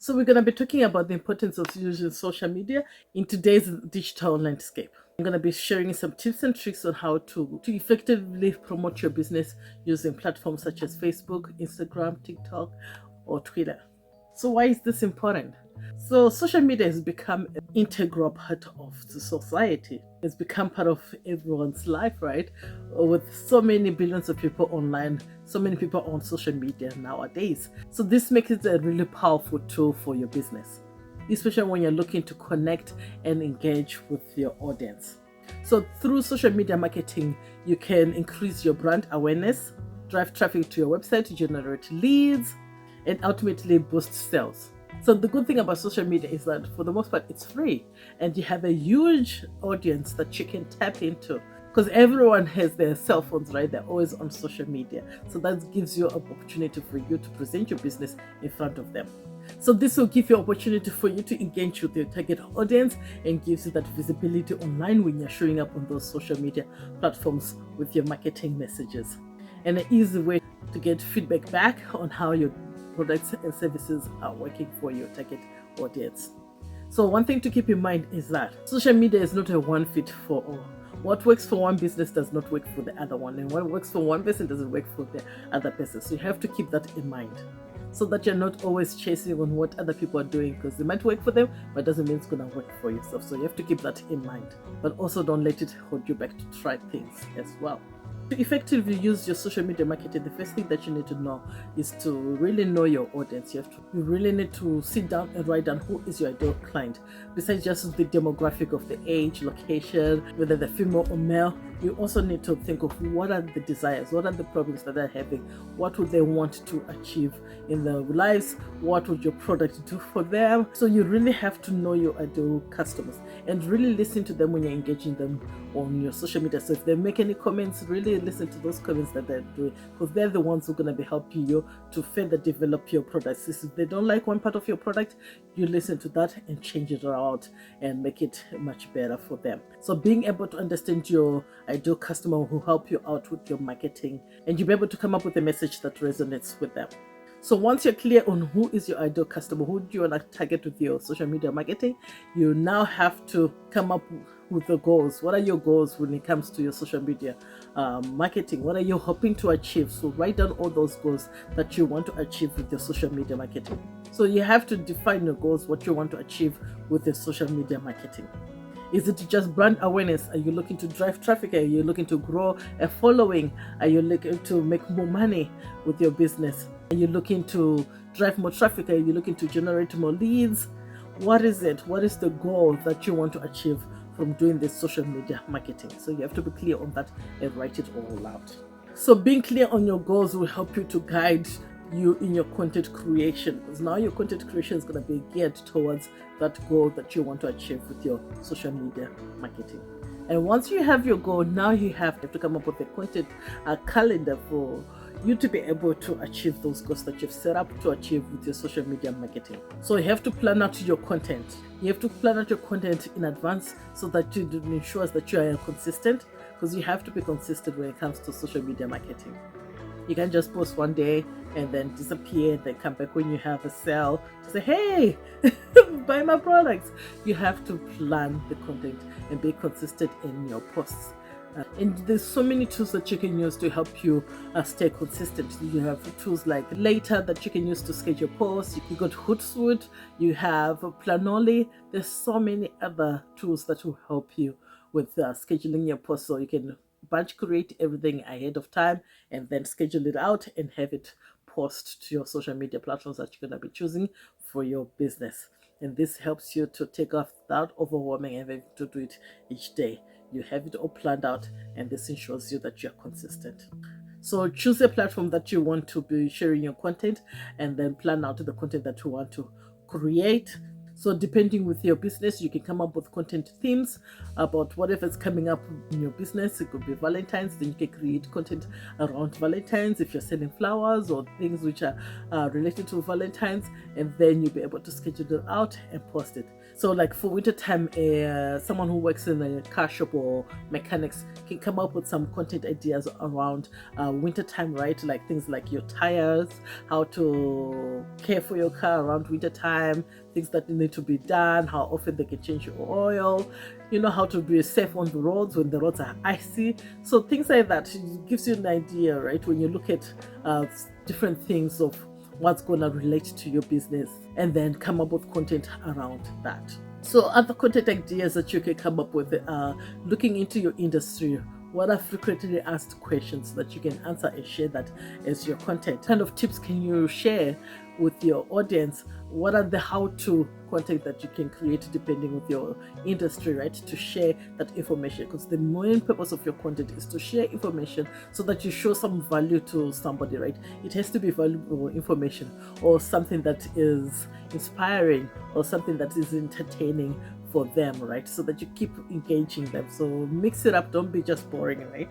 So we're going to be talking about the importance of using social media in today's digital landscape. I'm going to be sharing some tips and tricks on how to effectively promote your business using platforms such as Facebook, Instagram, TikTok, or Twitter. So why is this important? So social media has become an integral part of the society. It's become part of everyone's life, right? With so many billions of people online, so many people on social media nowadays. So this makes it a really powerful tool for your business, especially when you're looking to connect and engage with your audience. So through social media marketing, you can increase your brand awareness, drive traffic to your website, generate leads, and ultimately boost sales. So the good thing about social media is that for the most part it's free and you have a huge audience that you can tap into, because everyone has their cell phones, right? They're always on social media. So that gives you an opportunity for you to present your business in front of them. So this will give you opportunity for you to engage with your target audience and gives you that visibility online when you're showing up on those social media platforms with your marketing messages. And an easy way to get feedback back on how your products and services are working for your target audience. So one thing to keep in mind is that social media is not a one fit for all. What works for one business does not work for the other one, and what works for one person doesn't work for the other person. So you have to keep that in mind, so that you're not always chasing on what other people are doing, because it might work for them, but doesn't mean it's going to work for yourself. So you have to keep that in mind, but also don't let it hold you back to try things as well. To effectively use your social media marketing, the first thing that you need to know is to really know your audience. You really need to sit down and write down who is your ideal client. Besides just the demographic of the age, location, whether they're female or male, you also need to think of what are the desires, what are the problems that they're having, what would they want to achieve in their lives, what would your product do for them. So you really have to know your ideal customers and really listen to them when you're engaging them on your social media. So if they make any comments, really listen to those comments that they're doing, because they're the ones who are going to be helping you to further develop your products. If they don't like one part of your product, you listen to that and change it out and make it much better for them. So being able to understand your ideal customer will help you out with your marketing, and you'll be able to come up with a message that resonates with them. So once you're clear on who is your ideal customer, who do you want to target with your social media marketing, you now have to come up with the goals. What are your goals when it comes to your social media marketing? What are you hoping to achieve? So write down all those goals that you want to achieve with your social media marketing. So you have to define your goals, what you want to achieve with your social media marketing. Is it just brand awareness? Are you looking to drive traffic? Are you looking to grow a following? Are you looking to make more money with your business? Are you looking to drive more traffic? Are you looking to generate more leads? What is it? What is the goal that you want to achieve from doing this social media marketing? So you have to be clear on that and write it all out. So being clear on your goals will help you to guide you in your content creation, because now your content creation is going to be geared towards that goal that you want to achieve with your social media marketing. And once you have your goal, now you have to come up with a content calendar for you to be able to achieve those goals that you've set up to achieve with your social media marketing. So you have to plan out your content. You have to plan out your content in advance so that it ensures that you are consistent, because you have to be consistent when it comes to social media marketing. You can't just post one day and then disappear and then come back when you have a sale to say, hey, buy my products. You have to plan the content and be consistent in your posts. And there's so many tools that you can use to help you stay consistent. You have tools like Later that you can use to schedule posts. You got Hootsuite, you have Planoly. There's so many other tools that will help you with scheduling your posts, so you can batch create everything ahead of time and then schedule it out and have it post to your social media platforms that you're going to be choosing for your business. And this helps you to take off that overwhelming having to do it each day. You have it all planned out, and this ensures you that you're consistent. So choose a platform that you want to be sharing your content, and then plan out the content that you want to create. So depending with your business, you can come up with content themes about whatever's coming up in your business. It could be Valentine's, then you can create content around Valentine's if you're selling flowers or things which are related to Valentine's, and then you'll be able to schedule it out and post it. So like for winter time, someone who works in a car shop or mechanics can come up with some content ideas around winter time, right? Like things like your tires, how to care for your car around winter time, things that need to be done, how often they can change your oil, how to be safe on the roads when the roads are icy. So things like that, it gives you an idea, right? When you look at different things of what's going to relate to your business, and then come up with content around that. So other content ideas that you can come up with are looking into your industry. What are frequently asked questions that you can answer and share that as your content? What kind of tips can you share with your audience? What are the how-to content that you can create depending with your industry, right? To share that information, because the main purpose of your content is to share information so that you show some value to somebody, right? It has to be valuable information or something that is inspiring or something that is entertaining for them, right? So that you keep engaging them. So mix it up, don't be just boring, right?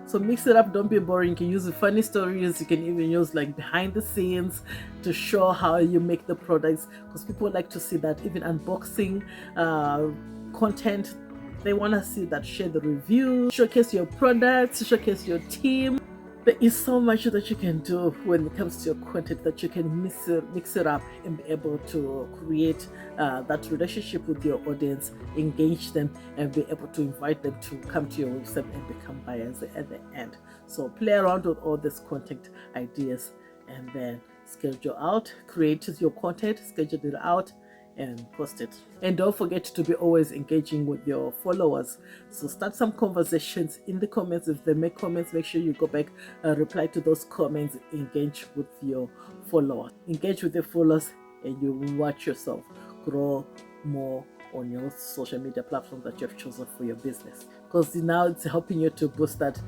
So mix it up, don't be boring. You can use the funny stories, you can even use like behind the scenes to show how you make the products, because people like to see that. Even unboxing content, they want to see that. Share the review, showcase your products, showcase your team. There is so much that you can do when it comes to your content, that you can mix it up and be able to create that relationship with your audience, engage them, and be able to invite them to come to your website and become buyers at the end. So play around with all these content ideas and then schedule out, create your content, schedule it out, and post it. And don't forget to be always engaging with your followers. So start some conversations in the comments. If they make comments, make sure you go back and reply to those comments. Engage with your followers. Engage with your followers, and you will watch yourself grow more on your social media platform that you have chosen for your business, because now it's helping you to boost that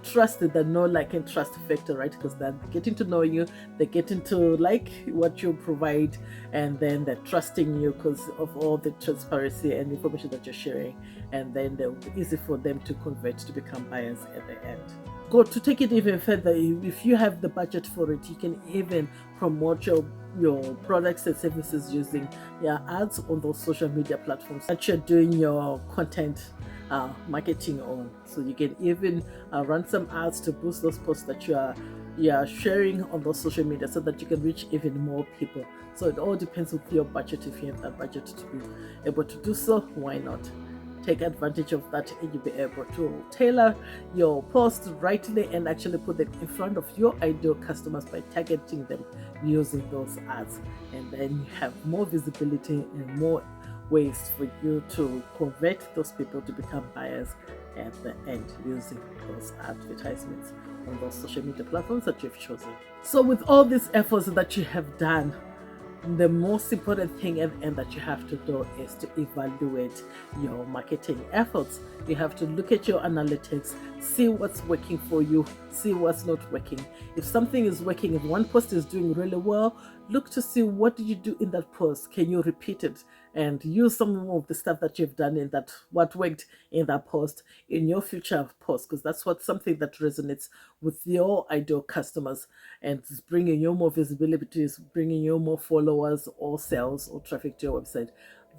trust, that know, like, and trust factor, right? Because they're getting to know you, they're getting to like what you provide, and then they're trusting you because of all the transparency and information that you're sharing, and then they'll be easy for them to convert to become buyers at the end. Go to take it even further. If you have the budget for it, you can even promote your products and services using your ads on those social media platforms that you're doing your content marketing on. So you can even run some ads to boost those posts that you are sharing on those social media, so that you can reach even more people. So it all depends with your budget. If you have that budget to be able to do so, why not take advantage of that, and you'll be able to tailor your post rightly and actually put them in front of your ideal customers by targeting them using those ads. And then you have more visibility and more ways for you to convert those people to become buyers at the end using those advertisements on those social media platforms that you've chosen. So with all these efforts that you have done, the most important thing at the end that you have to do is to evaluate your marketing efforts. You have to look at your analytics, see what's working for you, see what's not working. If something is working, if one post is doing really well, look to see what did you do in that post. Can you repeat it and use some of the stuff that you've done in that, what worked in that post, in your future post, because that's something that resonates with your ideal customers and is bringing you more visibility, is bringing you more followers or sales or traffic to your website.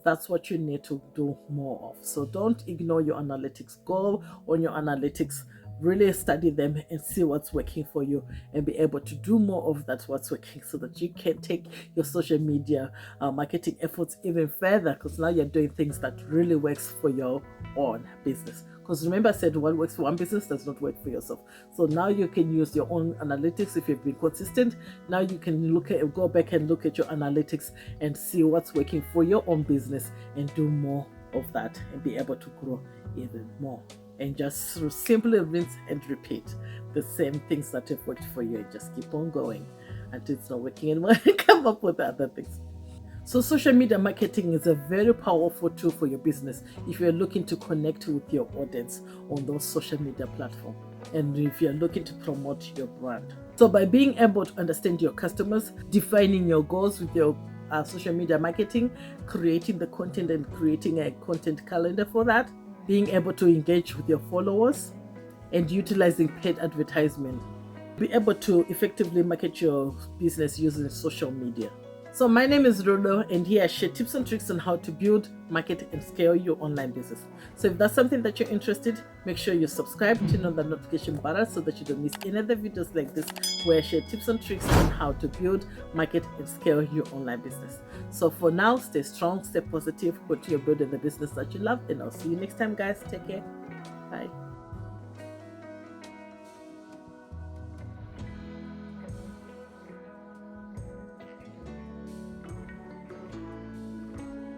That's what you need to do more of. So don't ignore your analytics. Go on your analytics, really study them and see what's working for you, and be able to do more of that, what's working, so that you can take your social media marketing efforts even further, because now you're doing things that really works for your own business. Because remember, I said what works for one business does not work for yourself. So now you can use your own analytics. If you've been consistent, now you can go back and look at your analytics and see what's working for your own business, and do more of that, and be able to grow even more. And just simply rinse and repeat the same things that have worked for you, and just keep on going until it's not working anymore and come up with other things. So social media marketing is a very powerful tool for your business if you're looking to connect with your audience on those social media platforms, and if you're looking to promote your brand. So by being able to understand your customers, defining your goals with your social media marketing, creating the content and creating a content calendar for that, being able to engage with your followers, and utilizing paid advertisement. Be able to effectively market your business using social media. So my name is Rodo, and here I share tips and tricks on how to build, market, and scale your online business. So if that's something that you're interested, make sure you subscribe, turn on the notification button so that you don't miss any other videos like this where I share tips and tricks on how to build, market, and scale your online business. So for now, stay strong, stay positive, continue building the business that you love, and I'll see you next time, guys. Take care. Bye.